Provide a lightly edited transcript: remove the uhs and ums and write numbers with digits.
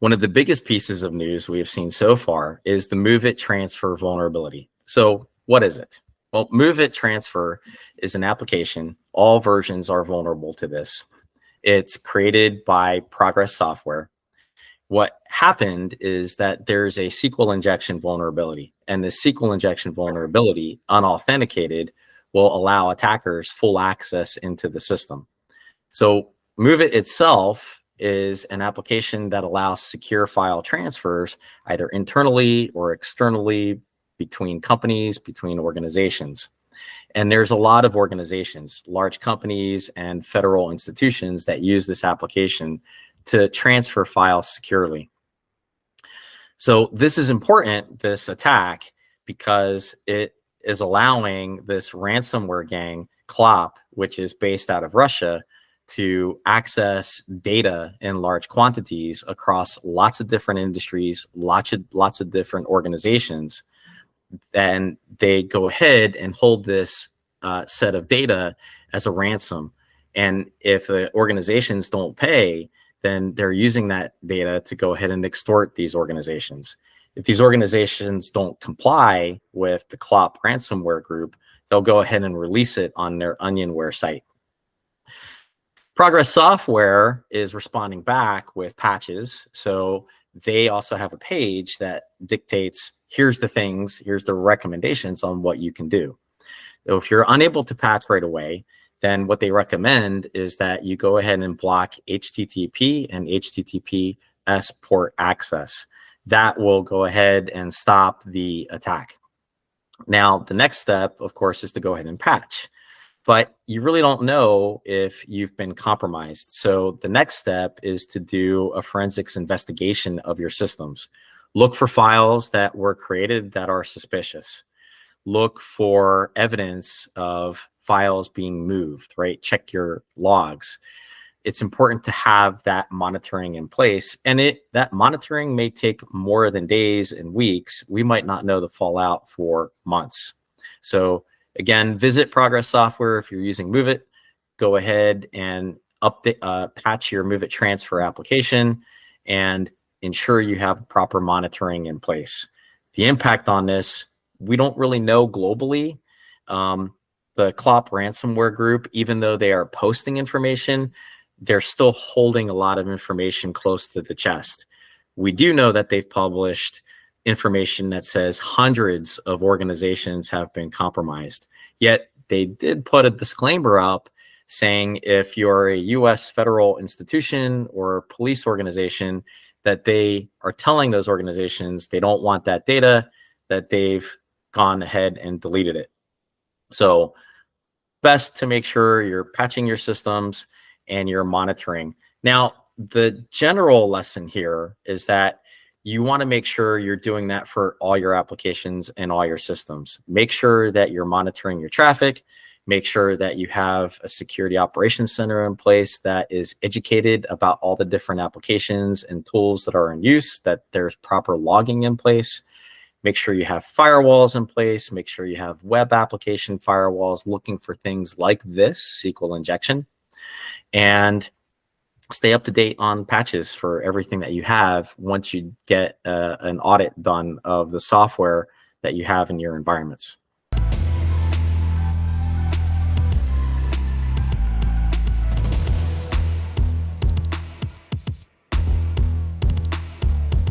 One of the biggest pieces of news we have seen so far is the MOVEit transfer vulnerability. So what is it? Well, MOVEit transfer is an application. All versions are vulnerable to this. It's created by Progress Software. What happened is that there's a SQL injection vulnerability, and the SQL injection vulnerability, unauthenticated, will allow attackers full access into the system. So MOVEit itself is an application that allows secure file transfers either internally or externally between companies, between organizations. And there's a lot of organizations, large companies and federal institutions that use this application to transfer files securely. So this is important, this attack, because it is allowing this ransomware gang, CLOP, which is based out of Russia, to access data in large quantities across lots of different industries, lots of different organizations. And they go ahead and hold this set of data as a ransom. And if the organizations don't pay, then they're using that data to go ahead and extort these organizations. If these organizations don't comply with the CLOP ransomware group, they'll go ahead and release it on their Onionware site. Progress Software is responding back with patches. So they also have a page that dictates, here's the things, here's the recommendations on what you can do. So if you're unable to patch right away, then what they recommend is that you go ahead and block HTTP and HTTPS port access. That will go ahead and stop the attack. Now, the next step, of course, is to go ahead and patch. But you really don't know if you've been compromised. So the next step is to do a forensics investigation of your systems. Look for files that were created that are suspicious. Look for evidence of files being moved, right? Check your logs. It's important to have that monitoring in place. And that monitoring may take more than days and weeks. We might not know the fallout for months. So again, visit Progress Software if you're using MOVEit. Go ahead and update, patch your MOVEit transfer application and ensure you have proper monitoring in place. The impact on this, we don't really know globally. The CLOP ransomware group, even though they are posting information, they're still holding a lot of information close to the chest. We do know that they've published information that says hundreds of organizations have been compromised. Yet they did put a disclaimer up saying if you're a US federal institution or police organization, that they are telling those organizations they don't want that data, that they've gone ahead and deleted it. So best to make sure you're patching your systems and you're monitoring. Now, the general lesson here is that you want to make sure you're doing that for all your applications and all your systems. Make sure that you're monitoring your traffic. Make sure that you have a security operations center in place that is educated about all the different applications and tools that are in use, that there's proper logging in place. Make sure you have firewalls in place. Make sure you have web application firewalls looking for things like this, SQL injection. And stay up to date on patches for everything that you have once you get an audit done of the software that you have in your environments.